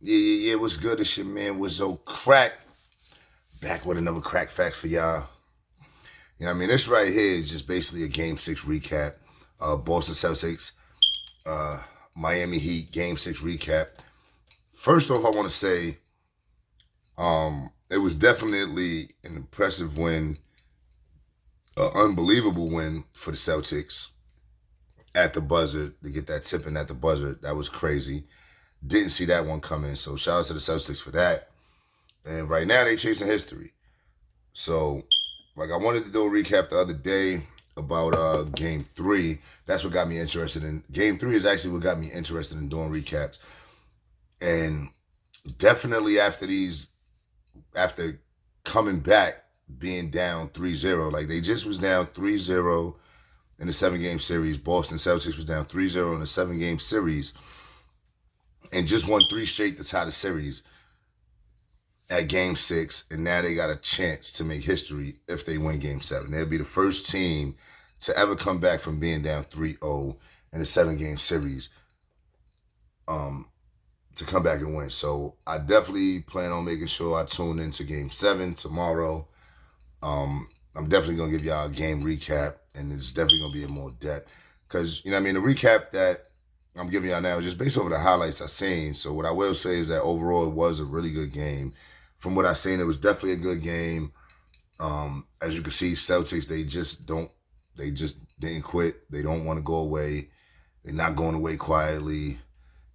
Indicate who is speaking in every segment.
Speaker 1: Yeah. What's good? This your man was so crack. Back with another crack fact for y'all. You know what I mean? This right here is just basically a Game 6 recap. Boston Celtics, uh, Miami Heat Game 6 recap. First off, I want to say it was definitely an impressive win, an unbelievable win for the Celtics at the buzzer to get that tip in at the buzzer. That was crazy. Didn't see that one coming. So shout out to the Celtics for that. And right now they chasing history. So, like I wanted to do a recap the other day about Game 3. That's what got me interested in. Game 3 is actually what got me interested in doing recaps. And definitely after coming back, being down 3-0, like they just was down 3-0 in the 7-game series. Boston Celtics was down 3-0 in the 7-game series and just won 3 straight to tie the series at Game 6, and now they got a chance to make history if they win Game 7. They'll be the first team to ever come back from being down 3-0 in a 7-game series to come back and win. So I definitely plan on making sure I tune into Game 7 tomorrow. I'm definitely going to give y'all a game recap, and it's definitely going to be in more depth. Because, you know what I mean, the recap that I'm giving y'all now is just based over the highlights I've seen. So what I will say is that overall it was a really good game. From what I've seen, it was definitely a good game. As you can see, Celtics, they just didn't quit. They don't want to go away. They're not going away quietly.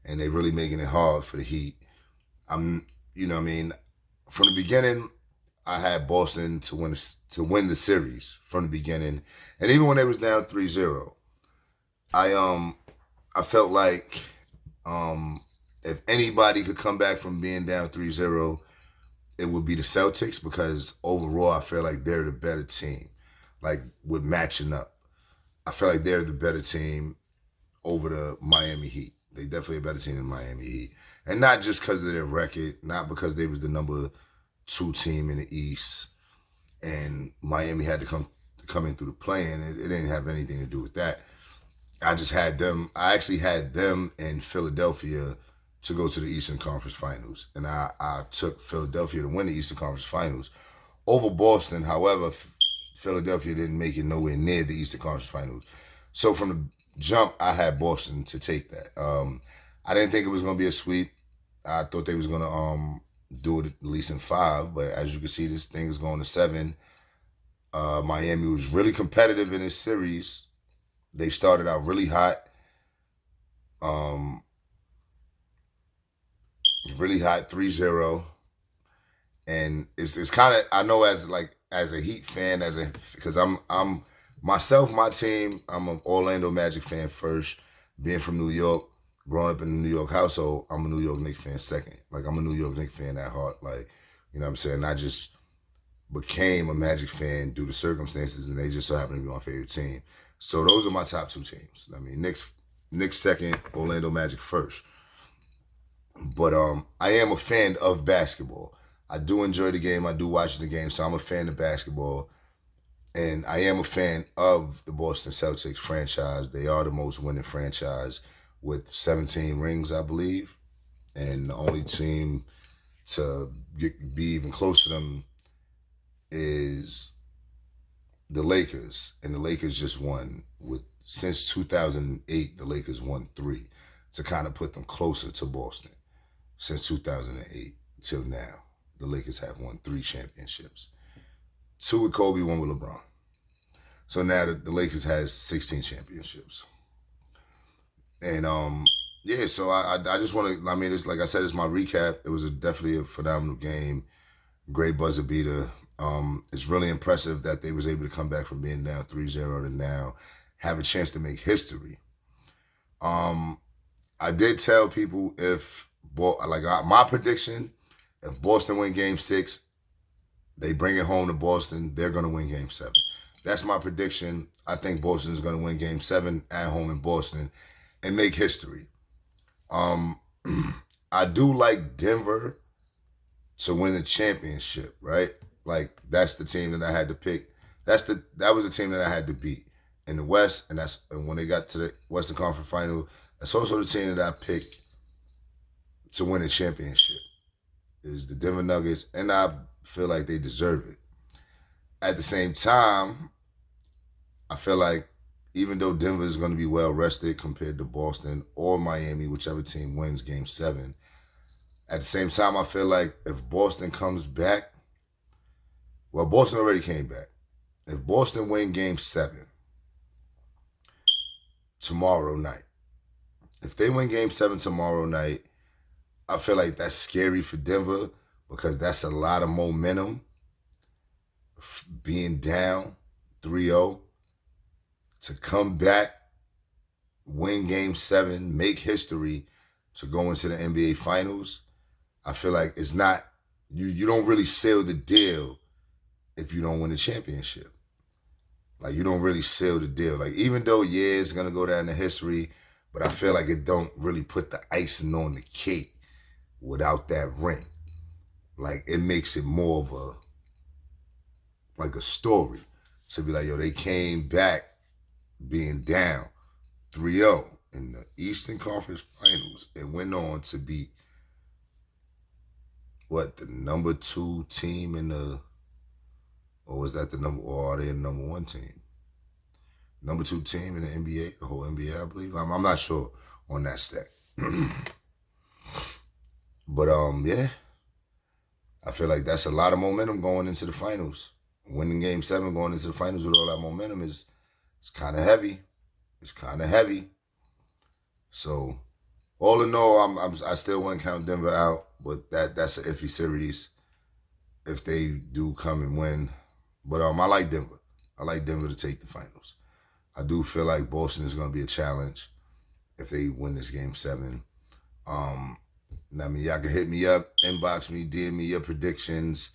Speaker 1: And they're really making it hard for the Heat. You know what I mean? From the beginning, I had Boston to win the series from the beginning. And even when they was down 3-0, I felt like if anybody could come back from being down 3-0, it would be the Celtics, because overall I feel like they're the better team. Like with matching up, I feel like they're the better team over the Miami Heat. They definitely a better team than Miami Heat. And not just because of their record, not because they was the number 2 team in the East and Miami had to come in through the play-in. It didn't have anything to do with that. I actually had them in Philadelphia to go to the Eastern Conference Finals. And I took Philadelphia to win the Eastern Conference Finals over Boston. However, Philadelphia didn't make it nowhere near the Eastern Conference Finals. So from the jump, I had Boston to take that. I didn't think it was going to be a sweep. I thought they was going to do it at least in 5. But as you can see, this thing is going to 7. Miami was really competitive in this series. They started out really hot. Really hot 3-0. And it's kind of, I know as a Heat fan, because I'm myself, my team, I'm an Orlando Magic fan first. Being from New York, growing up in a New York household, I'm a New York Knicks fan second. Like, I'm a New York Knicks fan at heart. Like, you know what I'm saying? I just became a Magic fan due to circumstances, and they just so happen to be my favorite team. So those are my top 2 teams. I mean, Knicks second, Orlando Magic first. But I am a fan of basketball. I do enjoy the game. I do watch the game, so I'm a fan of basketball. And I am a fan of the Boston Celtics franchise. They are the most winning franchise with 17 rings, I believe. And the only team to be even close to them is the Lakers. And the Lakers just won. Since 2008, the Lakers won 3 to kind of put them closer to Boston. Since 2008 till now, the Lakers have won 3 championships. 2 with Kobe, 1 with LeBron. So now the Lakers has 16 championships. And yeah, so I just want to, I mean, it's like I said, it's my recap. It was definitely a phenomenal game. Great buzzer beater. It's really impressive that they was able to come back from being down 3-0 to now have a chance to make history. I did tell people my prediction, if Boston win Game 6, they bring it home to Boston, they're going to win Game 7. That's my prediction. I think Boston is going to win Game 7 at home in Boston and make history. I do like Denver to win the championship, right? Like, that's the team that I had to pick. That was the team that I had to beat in the West, and when they got to the Western Conference Final, that's also the team that I picked to win a championship is the Denver Nuggets, and I feel like they deserve it. At the same time, I feel like even though Denver is going to be well rested compared to Boston or Miami, whichever team wins Game 7, at the same time, I feel like if Boston comes back, well, Boston already came back. If Boston win Game 7 tomorrow night, if they win Game 7 tomorrow night, I feel like that's scary for Denver because that's a lot of momentum. Being down 3-0, to come back, win Game 7, make history to go into the NBA Finals, I feel like it's not, you don't really seal the deal if you don't win the championship. Like, you don't really seal the deal. Like, even though, yeah, it's going to go down in history, but I feel like it don't really put the icing on the cake without that ring. Like, it makes it more of a story to be like, yo, they came back being down 3-0 in the Eastern Conference Finals and went on to beat, the number 2 team in the, or was that or are they the number 1 team? Number 2 team in the NBA, the whole NBA, I believe. I'm not sure on that stat. But, yeah, I feel like that's a lot of momentum going into the finals. Winning Game 7, going into the finals with all that momentum it's kind of heavy. It's kind of heavy. So, all in all, I still wouldn't count Denver out, but that's an iffy series if they do come and win. But I like Denver. I like Denver to take the finals. I do feel like Boston is going to be a challenge if they win this Game 7. I mean, y'all can hit me up, inbox me, DM me your predictions.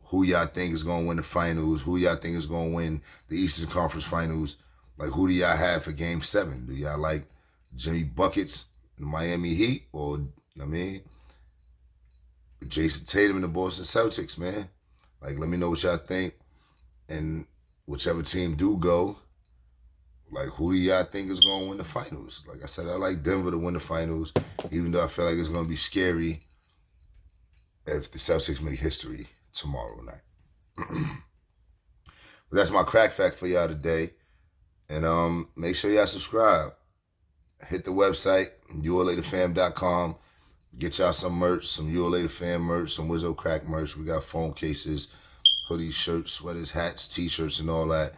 Speaker 1: Who y'all think is going to win the finals? Who y'all think is going to win the Eastern Conference Finals? Like, who do y'all have for Game 7? Do y'all like Jimmy Buckets, the Miami Heat, or, Jason Tatum and the Boston Celtics, man? Like, let me know what y'all think. And whichever team do go, like, who do y'all think is going to win the finals? Like I said, I like Denver to win the finals, even though I feel like it's going to be scary if the Celtics make history tomorrow night. But that's my crack fact for y'all today. And make sure y'all subscribe. Hit the website, yourlaterfam.com. Get y'all some merch, some Your Later Fam merch, some Wizzo Cracc merch. We got phone cases, hoodies, shirts, sweaters, hats, t-shirts, and all that.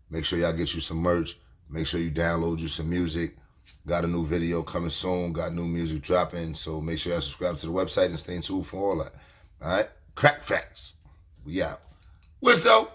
Speaker 1: Make sure y'all get you some merch. Make sure you download you some music. Got a new video coming soon. Got new music dropping. So make sure y'all subscribe to the website and stay tuned for all that. All right? Crack facts. We out. Wizzo.